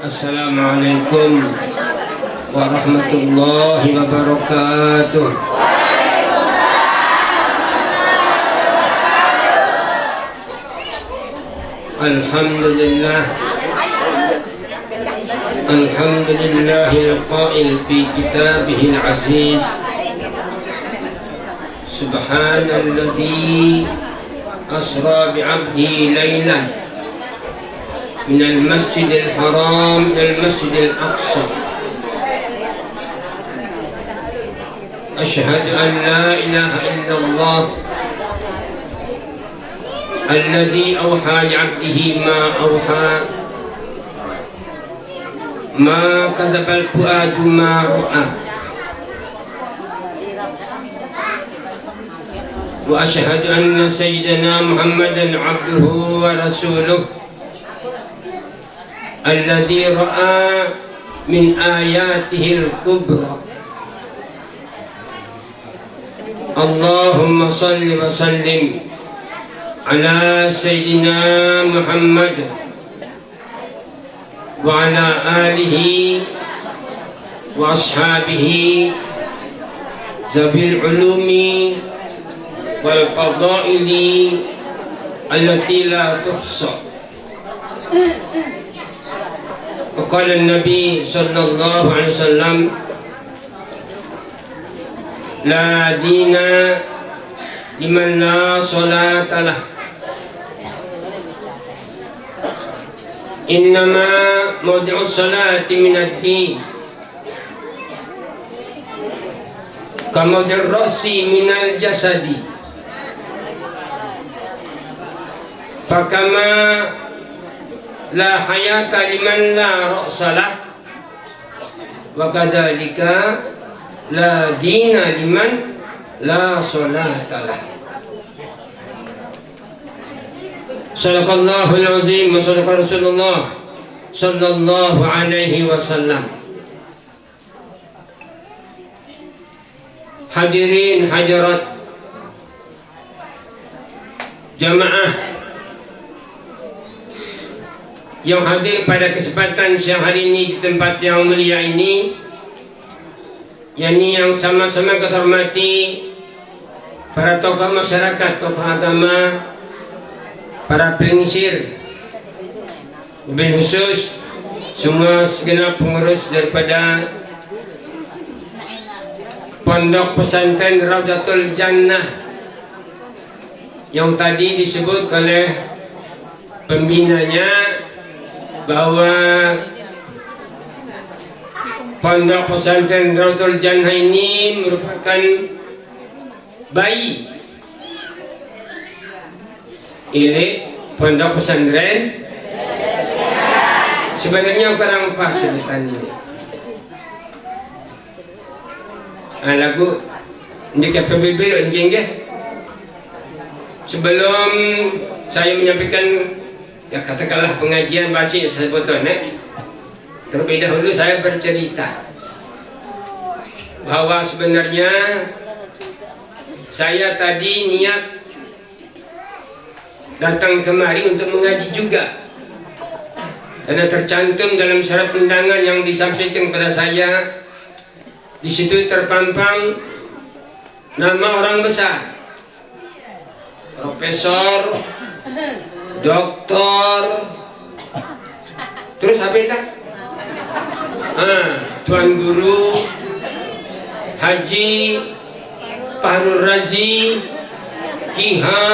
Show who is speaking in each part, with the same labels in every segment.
Speaker 1: Assalamualaikum warahmatullahi wabarakatuh. Alhamdulillah, alhamdulillahil qail fi kitabihil aziz, subhanalladzi asra bi'abdihi laylan minal masjidil haram ilal masjidil aqsa. Asyhadu an la ilaha illallah alladzi awha li'abdihi ma awha, ma kadzabal fuadu ma ra'a. Wa asyhadu anna sayyidana Muhammadan abduhu wa rasuluh alladzi ra'a min ayatihil kubra. Allahumma salli wa sallim ala sayyidina Muhammad wa ala alihi wa ashabihi zabil ulumi wal fadaili allati la tuhsa. Qala an-nabi sallallahu alaihi wasallam, la dina liman la salata lah, innama mawdi'us salati minad din, kama mawdi'ur ra'si minal jasadi, fakama la hayata liman la ra'salah, wa kadzalika la dina liman la salatalah. Sadaqallahul azim wa sadaqa Rasulullah sallallahu alaihi wasallam. Hadirin hadirat jamaah yang hadir pada kesempatan siang hari ini di tempat yang mulia ini, yakni yang sama-sama kita hormati para tokoh masyarakat, tokoh agama, para pengisir, wabil khusus semua segenap pengurus daripada Pondok Pesantren Raudhatul Jannah yang tadi disebut oleh pembinanya bahwa Pondok Pesantren Raudhatul Jannah ini merupakan bayi milik Pondok Pesantren. Sebenarnya kurang pas sebutan ini. Lagu ndek PBB nggih. Sebelum saya menyampaikan ya katakanlah pengajian bahasa sebetulnya, terlebih dahulu saya bercerita bahwa sebenarnya saya tadi niat datang kemari untuk mengaji juga, karena tercantum dalam syarat undangan yang disampaikan kepada saya. Di situ terpampang nama orang besar, profesor, doktor, terus apa itu? Tuan Guru Haji Fahrul Razi, Kiha,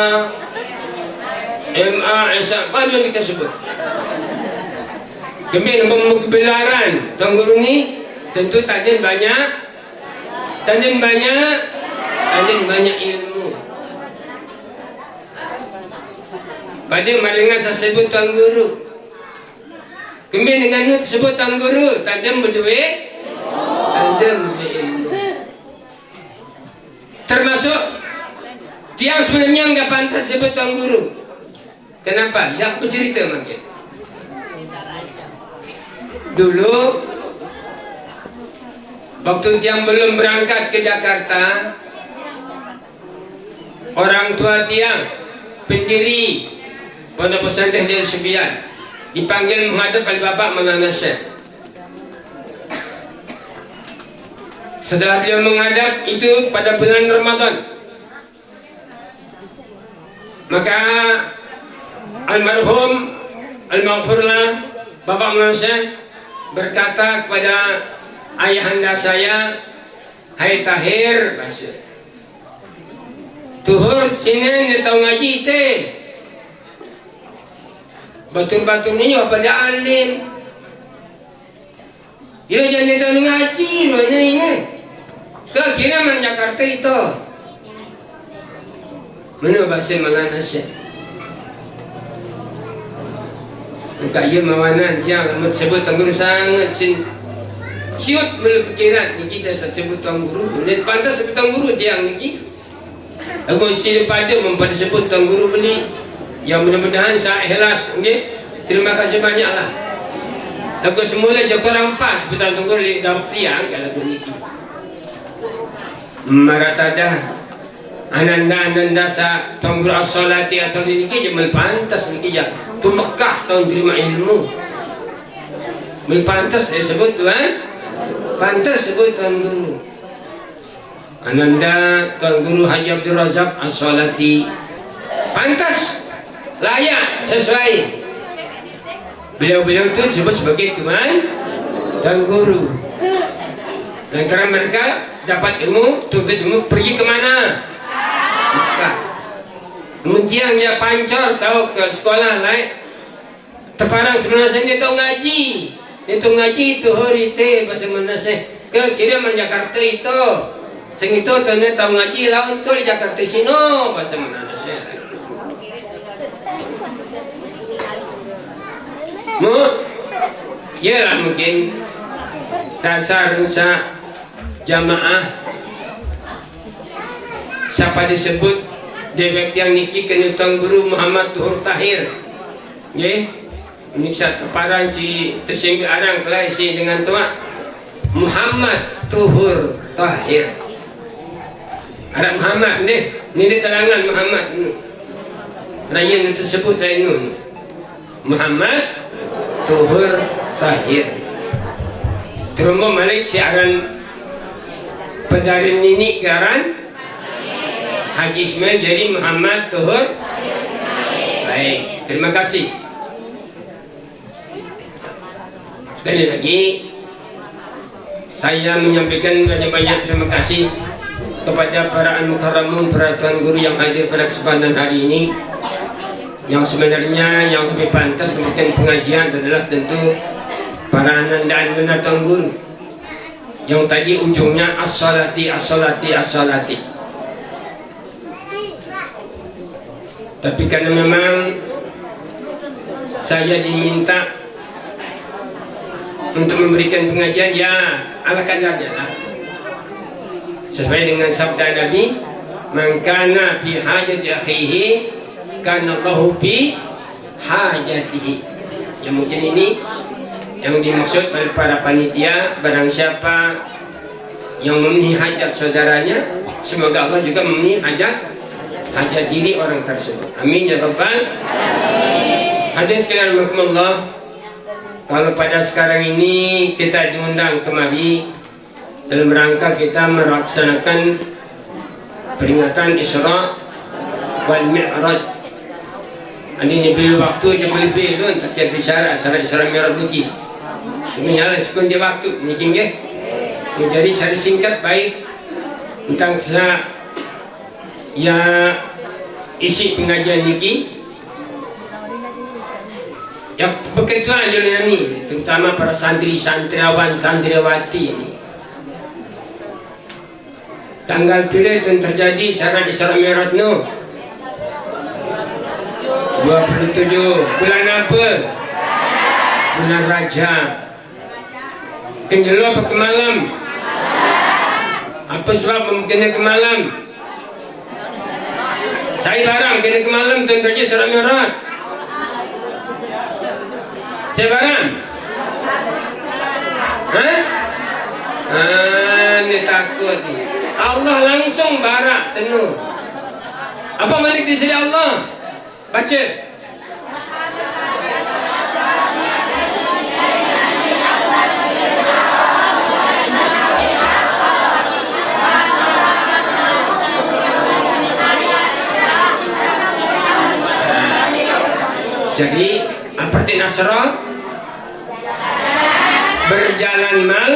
Speaker 1: MA, SA, apa yang kita sebut? Kemudian pembelaran Tuan Guru ini tentu tadi banyak ilmu. Pada maringan saya sebut Tuan Guru. Kemudian dengan sebut Tuan Guru, tajam berduit, tajam ilmu. Termasuk Tiang sebenarnya nggak pantas disebut tuan guru. Kenapa? Yang bercerita makin. Dulu waktu tiang belum berangkat ke Jakarta, orang tua tiang, pendiri Pondok Pesantren Darul Subian, dipanggil menghadap oleh Bapak Maulana Syekh. Setelah beliau menghadap itu pada bulan Ramadan, maka almarhum almarhumlah Bapak Maulana Syekh berkata kepada ayahanda saya, "Hai Tahir, tuhur sini dia tahu ngaji teh. Batur-batur ini pada alim. Ya jangan tahu ngaji loh ini. Kira man Jakarta itu. Mana bahasa Maulana Syekh? Enggak ia mawanan dia amat sebut tangguru sangat ciut melu pikiran ni kita sebut tangguru. Boleh pantas sebut tangguru dia niki. Aku sini pada mempada sebut tangguru beli. Yang mudah-mudahan saya ikhlas, okey. Terima kasih banyaklah. Aku semula je kurang pas sebut tangguru di dalam tiang kalau niki. Maratada ananda sa tangguru as-salati as-salati niki je pantas niki je. Tu Mekah tahun terima ilmu. Pantas saya sebut tuan. Pantas sebut tuan guru. Ananda tuan guru Haji Abdul Razak As-Salati. Pantas, layak, sesuai. Beliau-beliau itu disebut sebagai tuan guru. Dan karena mereka dapat ilmu, tuntut ilmu, pergi kemana? Mekah. Kemudian dia pancor tahu ke sekolah lain. Terparang sebenarnya dia tahu ngaji. Dia tahu ngaji itu hari teh bahasa Malaysia. Ke kira man Jakarta itu. Sing itu tanya tahu ngaji lawan tu di Jakarta sino bahasa Malaysia. Ya lah mungkin dasar jamaah siapa disebut dewek yang niki kena tuan guru Muhammad Tuhur Tahir. Nggih. Ini saya terparang si tersinggung arang kelai si dengan tua Muhammad Tuhur Tahir. Arab Muhammad ni dia telangan Muhammad ni. Raya ni tersebut lain ni. Muhammad Tuhur Tahir. Terunggu Malik siaran pedarin nini garan Haji Ismail jadi Muhammad Tuhur. Baik, terima kasih. Sekali lagi saya menyampaikan banyak-banyak terima kasih kepada para al-mukarramun, para tuan guru yang hadir pada kesempatan hari ini. Yang sebenarnya yang lebih pantas memberikan pengajian adalah tentu para ananda-ananda tuan guru yang tadi ujungnya as-salati as-salati as-salati. Tapi karena memang saya diminta untuk memberikan pengajian, ya ala kadarnya lah. Sesuai dengan sabda Nabi, "Man kana fi hajati akhihi, kana Allahu fi hajatihi." Yang mungkin ini yang dimaksud oleh para panitia, barang siapa yang memenuhi hajat saudaranya, semoga Allah juga memenuhi hajat diri orang tersebut. Amin ya rabbal alamin. Hadirin sekalian rahimakumullah, kalau pada sekarang ini kita diundang kemari dalam rangka kita melaksanakan peringatan Isra wal Mi'raj. Ini bila waktu je lebih tu tak jadi bicara asal Isra Mi'raj lagi. Ini nyala sekon je waktu ni king ke. Menjadi cari singkat baik tentang ya isi pengajian niki yang berketuan je ni, terutama para santri santriawan santriawati ini. Tanggal bila itu terjadi syarat Isra Mi'raj no 27 bulan apa? Bulan Rajab. Kenjelu apa ke malam? Apa sebab mungkin ke malam? Saya barang kena ke malam tentunya Isra Mi'raj. Saya barang. Hah? Ini takut. Allah langsung barak tenur. Apa makna dikisah Allah? Baca. Jadi seperti Nasra berjalan mal.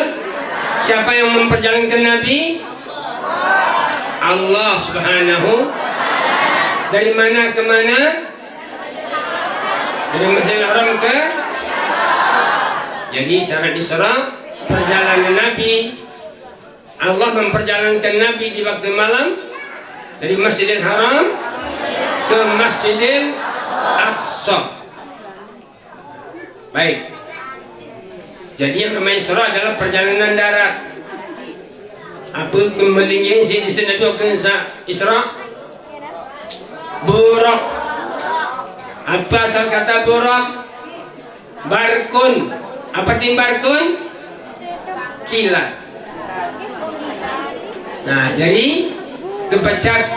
Speaker 1: Siapa yang memperjalankan Nabi? Allah Subhanahu. Dari mana ke mana? Dari Masjidil Haram ke. Jadi syarat Isra perjalanan Nabi. Allah memperjalankan Nabi di waktu malam dari Masjidil Haram ke Masjidil Aqsa. Baik. Jadi yang namanya Isra adalah perjalanan darat. Apa kembalinya sih di sini waktu Isra? Buraq. Apa asal kata buraq? Barkun. Apa tim barkun? Kilat. Nah, jadi kepecat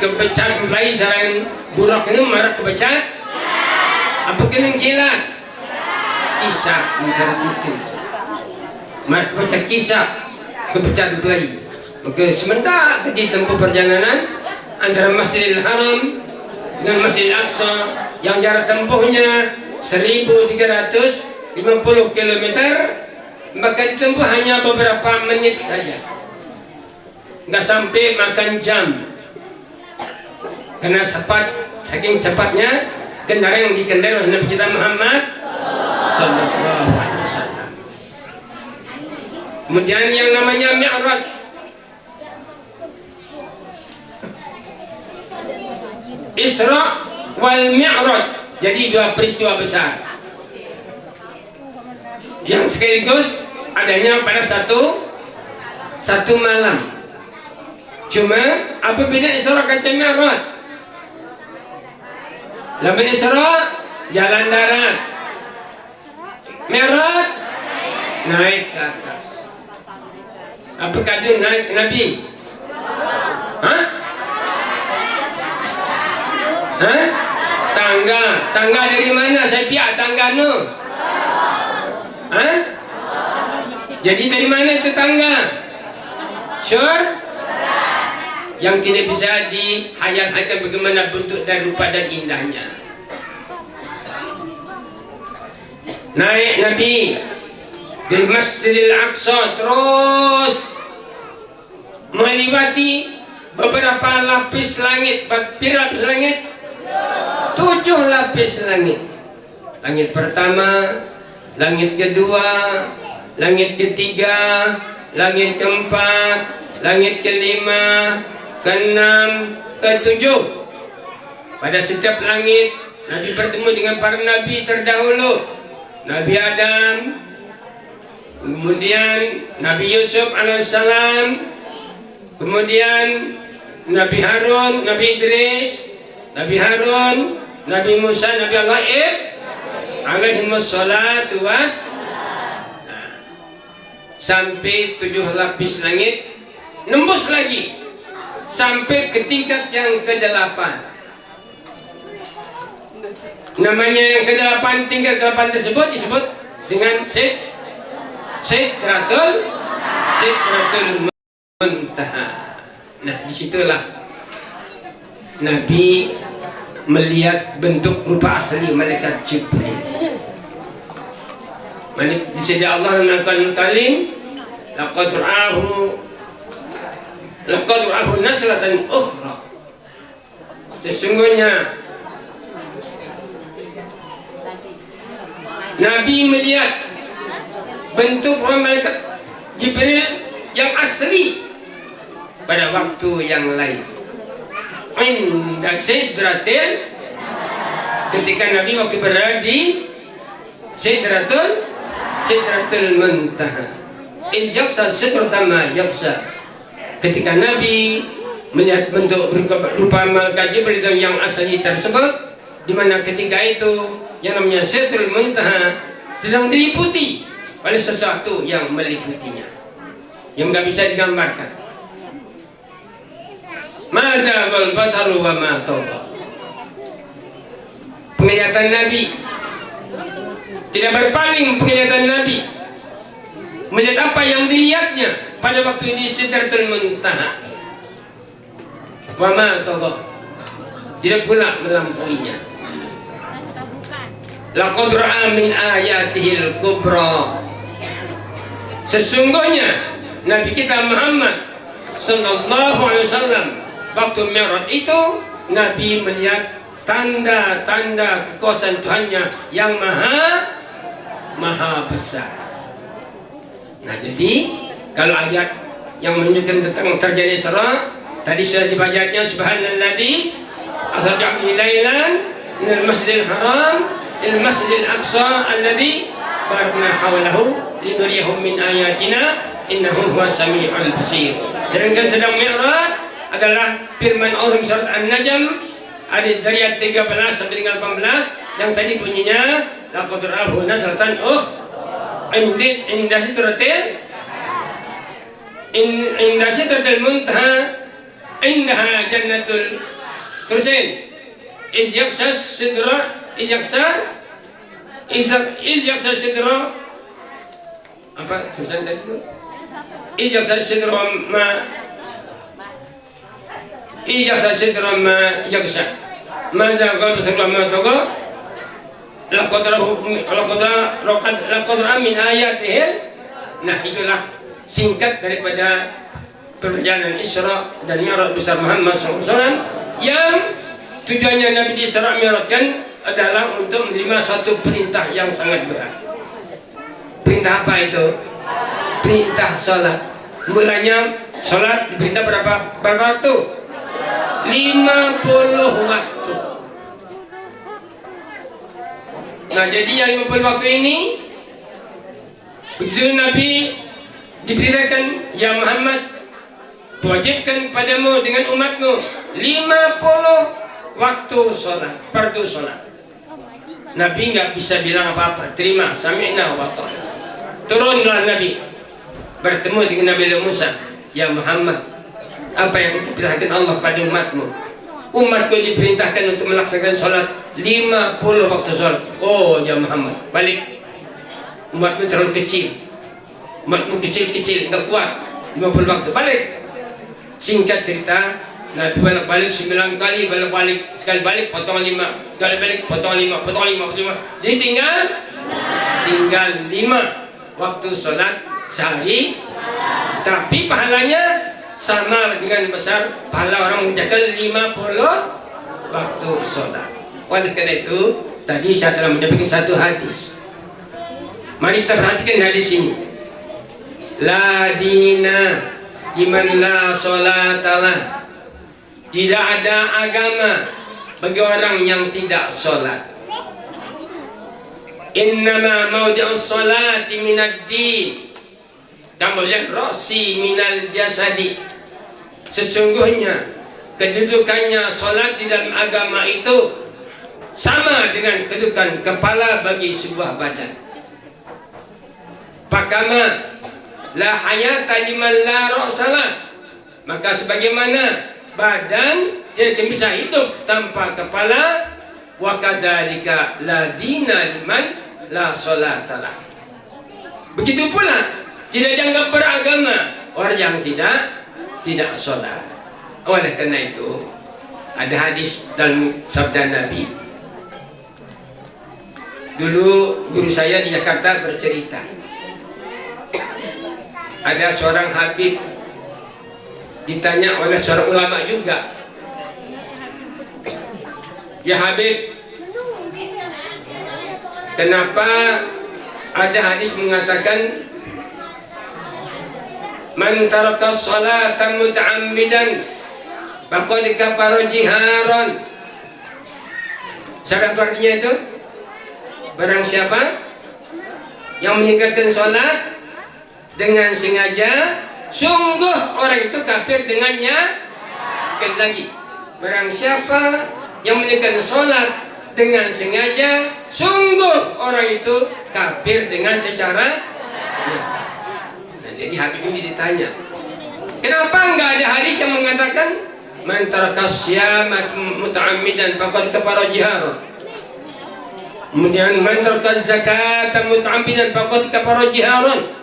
Speaker 1: mulai sarang buraq ini marah kepecat. Apa kena kilat? Kisah mencari titik. Marah kepecat kisah, kepecat mulai. Maka sementara kita tempuh perjalanan antara Masjidil Haram dengan Masjidil Aqsa yang jarak tempuhnya 1350 km, maka ditempuh hanya beberapa menit saja, nggak sampai makan jam, karena saking cepatnya kendaraan yang dikendari oleh Nabi kita Muhammad Sallallahu Alaihi Wasallam. Kemudian yang namanya Mi'raj. Isra wal Mi'raj, jadi dua peristiwa besar yang sekaligus adanya pada satu malam. Cuma apa beda Isra kaca Mi'raj? Laban Isra jalan darat, Mi'raj naik ke atas. Apa kado naik Nabi? Hah? Hah? Tangga dari mana? Saya pihak tangga no. Hah? Jadi dari mana itu tangga? Sure? Yang tidak bisa dihayal-hayalkan bagaimana bentuk dan rupa dan indahnya. Naik Nabi dari Masjidil Aqsa terus melewati beberapa lapis langit. Berapa lapis langit? 7 lapis langit. Langit pertama, langit kedua, langit ketiga, langit keempat, langit kelima, keenam, ketujuh. Pada setiap langit Nabi bertemu dengan para nabi terdahulu. Nabi Adam, kemudian Nabi Yusuf alaihissalam, kemudian Nabi Harun, Nabi Idris, Nabi Harun, Nabi Musa, Nabi Allah alaihimussalatu was. Sampai 7 lapis langit, nembus lagi sampai ke tingkat yang ke-8. Namanya yang ke-8, tingkat ke-8 tersebut disebut dengan Sidratul Muntaha. Nah, disitulah Nabi melihat bentuk rupa asli malaikat Jibril. Disini Allah mengatakan talim, laqad ra'ahu naslatan ukhra. Sesungguhnya Nabi melihat bentuk malaikat Jibril yang asli pada waktu yang lain. Inda Sidratil, ketika Nabi waktu berada di Sidratul Muntaha. Iz yaksa sidrata ma yaksa. Ketika Nabi melihat bentuk rupa malaikat Jibril yang asli tersebut, di mana ketika itu yang namanya Sidratul Muntaha sedang diliputi oleh sesuatu yang meliputinya, yang nggak bisa digambarkan. Mazagul basaru wa ma tagha. Penglihatan Nabi tidak berpaling, penglihatan Nabi melihat apa yang dilihatnya pada waktu di Sidratul Muntaha. Wa ma tagha, tidak pula melampauinya. Laqad ra'a min ayatihil kubra. Sesungguhnya Nabi kita Muhammad sallallahu alaihi wasallam waktu Mi'raj itu Nabi melihat tanda-tanda kekuasaan Tuhannya yang maha besar. Nah, jadi kalau ayat yang menunjukkan tentang terjadi Isra tadi sudah dibacanya, subhanalladzi asra bi lailan minal masjidil haram il masjidil aqsa alladzi barakna hawlahu linuriyahum min ayatina innahu huwas samiul basir. Sedangkan sedang Mi'raj adalah firman Allah surat An-Najm dari ayat 13 sampai dengan 18 yang tadi bunyinya laqad ra'ahu nazratan inda sidratil muntaha indaha jannatul terusin iz yaksha sidra apa tulisan tadi itu iz yaksha sidra ma yaksha maza qala sallallahu alaihi laqad min ayatihil. Nah, itulah singkat daripada perjalanan Isra dan Mi'raj besar Muhammad SAW yang tujuannya Nabi di Isra Mi'rajkan adalah untuk menerima suatu perintah yang sangat berat. Perintah apa itu? Perintah sholat. Mulanya sholat diperintah berapa waktu? 50 waktu. Nah, jadi yang 50 waktu ini begitu Nabi diberitakan, ya Muhammad, wajibkan padamu dengan umatmu 50 waktu sholat, fardu sholat. Nabi nggak bisa bilang apa-apa, terima, sami'na wa ta'na. Turunlah Nabi bertemu dengan Nabi Musa, ya Muhammad, apa yang diperintahkan Allah pada umatmu? Umatku diperintahkan untuk melaksanakan sholat 50 waktu sholat. Oh ya Muhammad, balik. Umatmu terlalu kecil, umatmu kecil-kecil, nggak kuat 50 waktu, balik. Singkat cerita, Nabi balik 9 kali, balik sekali balik potong 5, kali balik potong 5, potong 5. Jadi tinggal 5 waktu sholat sehari, tapi pahalanya sama dengan besar pahala orang mengerjakan 50 waktu sholat. Oleh karena itu tadi saya telah menyampaikan satu hadis. Mari kita perhatikan hadis ini. La dina liman la sholatalah. Tidak ada agama bagi orang yang tidak sholat. Innama mawdi'us sholati minad din. Kemudian rosi minal jasadi. Sesungguhnya kedudukannya sholat di dalam agama itu sama dengan kedudukan kepala bagi sebuah badan. Pakama la hayata liman la ra'salah. Maka sebagaimana badan tidak akan bisa hidup tanpa kepala, wa kadzalika la dina liman la sholatalah. Begitu pula tidak dianggap beragama orang yang tidak sholat. Oleh karena itu ada hadis dalam sabda Nabi. Dulu guru saya di Jakarta bercerita, ada seorang habib ditanya oleh seorang ulama juga, ya Habib, kenapa ada hadis mengatakan man taraka sholatan muta'ammidan faqad kafara jiharan. Sahabat artinya itu, barang siapa yang meninggalkan sholat dengan sengaja, sungguh orang itu kafir dengannya Sekali lagi, barang siapa yang meninggalkan sholat dengan sengaja, sungguh orang itu kafir dengan secara nyata. Nah, jadi Habib ini ditanya, kenapa enggak ada hadis yang mengatakan man taraka syama muta'ammidan faqad kafara jihara? Kemudian man taraka zakata muta'ammidan faqad kafara jiharan.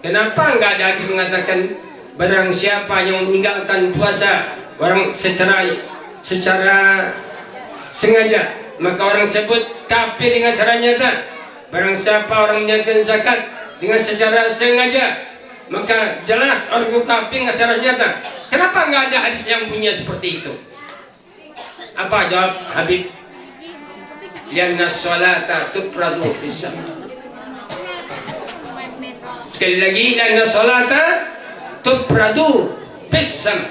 Speaker 1: Kenapa enggak ada hadis mengatakan barang siapa yang meninggalkan puasa orang secara sengaja, maka orang tersebut kafir dengan secara nyata. Barang siapa orang meninggalkan zakat dengan secara sengaja, maka jelas orang itu kafir dengan secara nyata. Kenapa enggak ada hadis yang punya seperti itu? Apa jawab Habib? Lianna sholata tupradu fis sama. Sekali lagi, lianna sholata tupradu fis sama.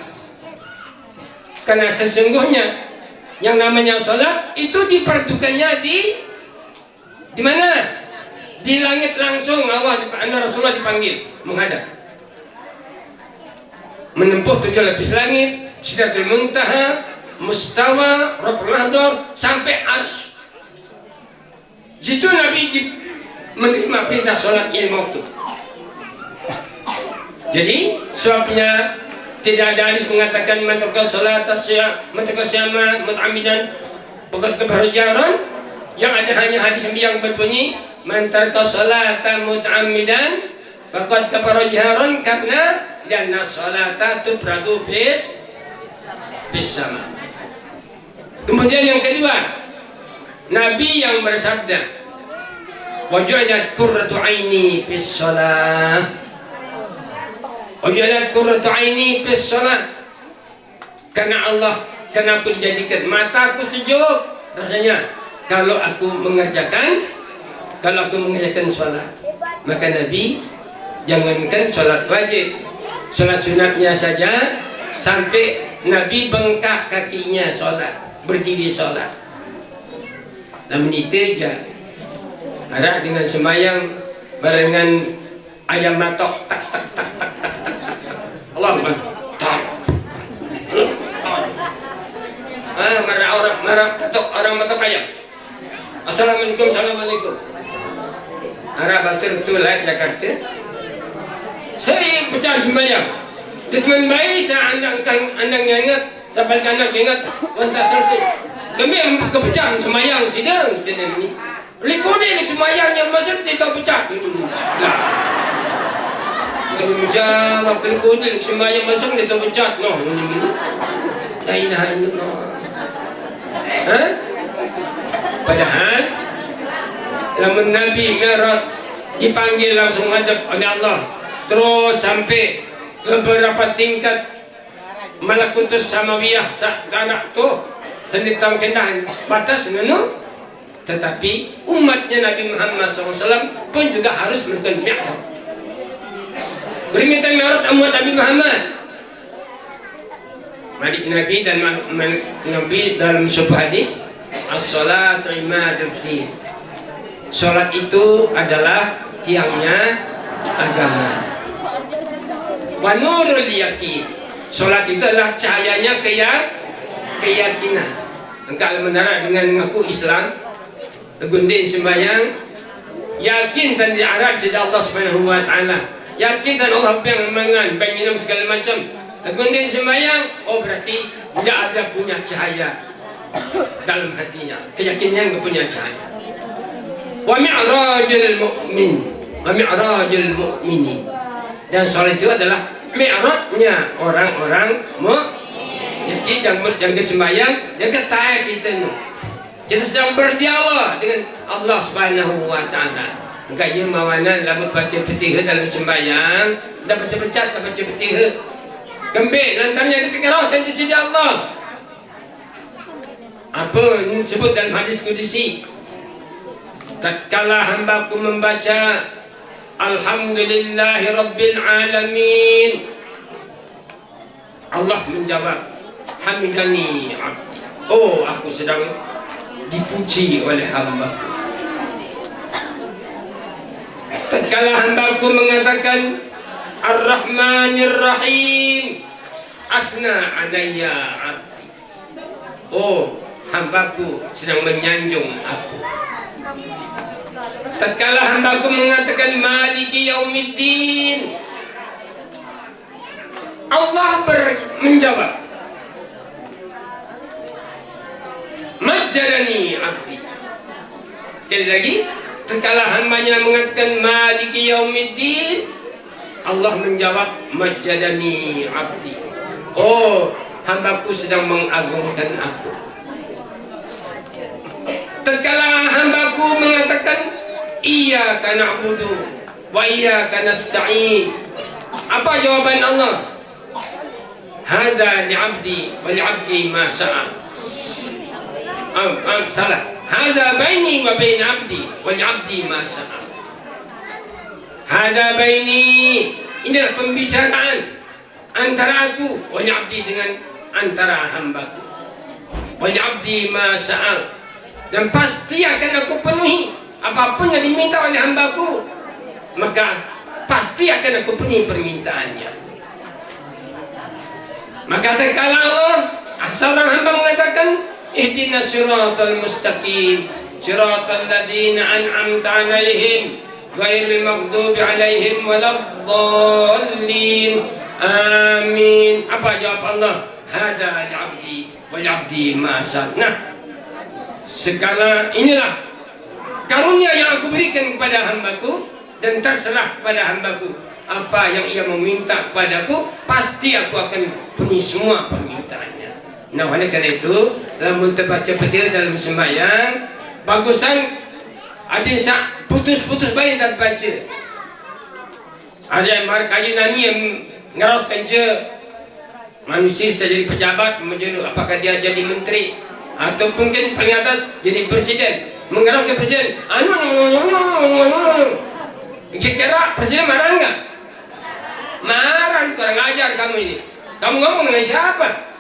Speaker 1: Karena sesungguhnya yang namanya sholat itu diperdukannya di mana? Di langit langsung. Allah Rasulullah dipanggil menghadap, menempuh 7 lapis langit, Sidratul Muntaha, Mustawa, Rabbul Mahdhar sampai Arsy. Situ Nabi menerima perintah sholat yang waktu. Jadi sebabnya tidak ada hadis mengatakan man taraka salat syama muta'ammidan faqad kafara jihran. Yang ada hanya hadis yang berbunyi man taraka salata muta'ammidan faqad kafara jihran, karena lianna salata tubradu bis sama. Kemudian yang kedua, Nabi yang bersabda waju'alat qurratu aini fis shalah. Waju'alat qurratu aini fis shalah. Karena Allah, karena aku dijadikan mataku sejuk rasanya kalau aku mengerjakan sholat. Maka Nabi jangankan sholat wajib, sholat sunatnya saja sampai Nabi bengkak kakinya sholat, berdiri sholat. Namun itu aja harap dengan sembahyang barengan ayam matok tak tak tak tak tak tak tak tak. Allah tak. Marah matok orang matok ayam. Assalamualaikum, assalamualaikum. Arah batur betul lah Jakarta. Saya pecah sembahyang. Teman baik saya andang ingat sampai anak ingat wantas selesai. Kami kepecah sembahyang sidang jenis ini. Likuni ni sembahyang yang masuk dia tahu pecah ini. Lah. Kalau menjawab likuni ni sembahyang masuk dia tahu pecah. No, ini. La ilaha illallah. Padahal lamun Nabi Mi'raj dipanggil langsung hadap oleh Allah, terus sampai beberapa tingkat malakutus samawiyah sakana tuh senitang kendahan batas nunu. Tetapi umatnya Nabi Muhammad SAW pun juga harus melakukan Mi'raj. Berminta Mi'raj umat Nabi Muhammad. Mari Nabi dan Nabi dalam sebuah hadis, as-salatu imaduddin. Salat itu adalah tiangnya agama. Wa nurul yakin. Salat itu adalah cahayanya keyakinan. Engkau mendarat dengan mengaku Islam, legundin sembahyang, yakin dan diarad sida Allah Subhanahu wa taala. Yakin dan Allah yang mangan, baik minum segala macam. Legundin sembahyang, oh berarti tidak ada punya cahaya dalam hatinya, keyakinan yang punya cahaya. Wa mi'rajul mu'min, wa mi'rajul mu'minin. Dan salat itu adalah mi'rajnya orang-orang mukmin. Jadi yang kesembahyang, yang ketaya kita nu. Kita sedang berdialog dengan Allah Subhanahu wa taala. Engkau ia mawanan labut baca Fatihah dalam sembahyang, dah baca pecat, dah baca Fatihah. Gembir lantarnya kita kerahkan di sisi Allah. Apa yang disebut dalam hadis qudsi? Tatkala hambaku membaca Alhamdulillahi Rabbil Alamin, Allah menjawab Hamidani abdi. Oh, aku sedang dipuji oleh hamba. Tatkala hambaku mengatakan Ar-Rahmanir Rahim, asna alayya abdi. Oh, hambaku sedang menyanjung aku. Tatkala hambaku mengatakan maliki yaumiddin, Allah menjawab, majjadani abdi. Sekali lagi, tatkala hambanya mengatakan maliki yaumiddin, Allah menjawab majjadani abdi. Oh, hambaku sedang mengagungkan aku. Tatkala hambaku mengatakan iyyaka na'budu wa iyyaka nasta'in, apa jawaban Allah? Hadza li'abdi wa li'abdi ma sa'a. Salah. Hadza baini wa bain 'abdi wa li'abdi ma sa'a. Hadza baini, inilah pembicaraan antara aku wa li'abdi dengan antara hambaku. Wa li'abdi ma sa'a, dan pasti akan aku penuhi apapun yang diminta oleh hambaku, maka pasti akan aku penuhi permintaannya. Maka tatkala Allah, seorang hamba mengatakan ihdinas siratal mustaqim siratal ladzina an'amta 'alaihim ghairil maghdubi 'alaihim waladdallin, amin. Apa jawab Allah? Hadza li'abdi wa li'abdi ma sa'a. Nah, segala inilah karunia yang aku berikan kepada hambaku, dan terserah kepada hambaku apa yang ia meminta kepadaku, pasti aku akan penuhi semua permintaannya. Nah, oleh karena itu, lamun terbaca petir dalam sembahyang, bagusan ada putus-putus baik tak baca. Ada yang markai nani yang ngeroskan je manusia jadi pejabat, apakah dia jadi menteri ataupun kan paling atas jadi presiden, mengarah ke presiden, kira-kira presiden marah enggak? Marah, kurang ajar kamu ini. Kamu ngomong dengan siapa?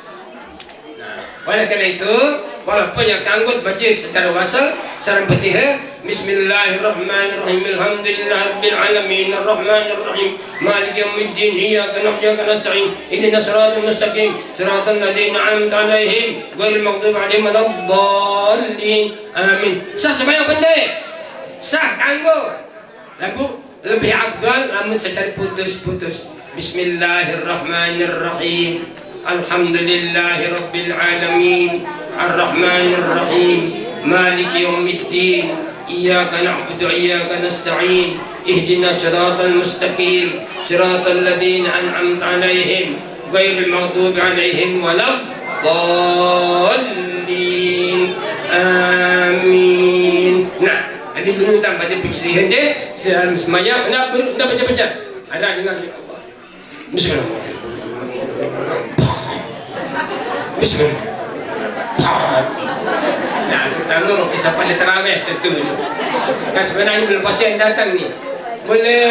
Speaker 1: Nah, oleh karena itu, walaupun yang kanggut baca secara wasal, sarang Fatihah, Bismillahirrahmanirrahim, Alhamdulillahirabbil alamin, Arrahmanirrahim, Maliki yaumiddin, Iyyaka na'budu wa iyyaka nasta'in, ihdinas siratal mustaqim, siratal ladzina an'amta 'alaihim, ghairil maghdubi 'alaihim waladdallin, amin. Sah sembahyang pendek, sah kanggo. Lagu lebih afdal namun secara putus-putus. Bismillahirrahmanirrahim, Alhamdulillahirabbil alamin, Arrahmanirrahim, Maliki yaumiddin, Iyyaka na'budu wa iyyaka nasta'in, ihdinas siratal mustaqim, siratal ladzina an'amta 'alaihim, ghairil maghdubi 'alaihim waladdallin, amin. Nah, ada beruntang pada penceriaan dia dalam sembahyang, nak baca-baca. Ada dengar Allah. Bismillahirrahmanirrahim. Bismillahirrahmanirrahim. Nah, terutama waktu siapa ada terawih tentu dulu. Kan sebenarnya belum pasti yang datang ni. Mula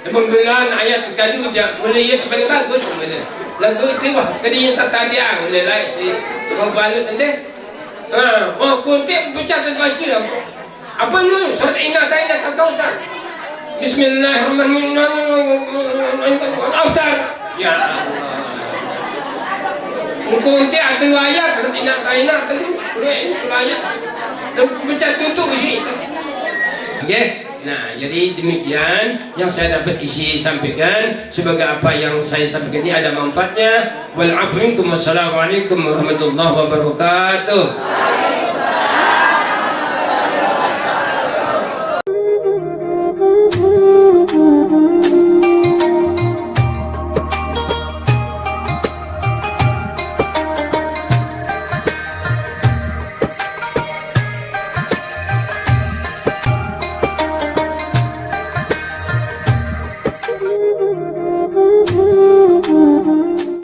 Speaker 1: membelan ayat terkadu je. Mula ia sebenarnya bagus. Mula lagu itu wah, kadinya tak tadiah. Mula like si membalut nanti. Oh, kuntik baca terbaca apa? Apa ni? Surat Inna Ta'ina Al-Kawthar. Bismillahirrahmanirrahim. Autar. Ya Allah. Kuntik atau ayat surat Inna Ta'ina ayat. Baca tutup isi. Okay. Nah, jadi demikian yang saya dapat isi sampaikan. Sebagai apa yang saya sampaikan ini ada manfaatnya. Wassalamualaikum warahmatullahi wabarakatuh.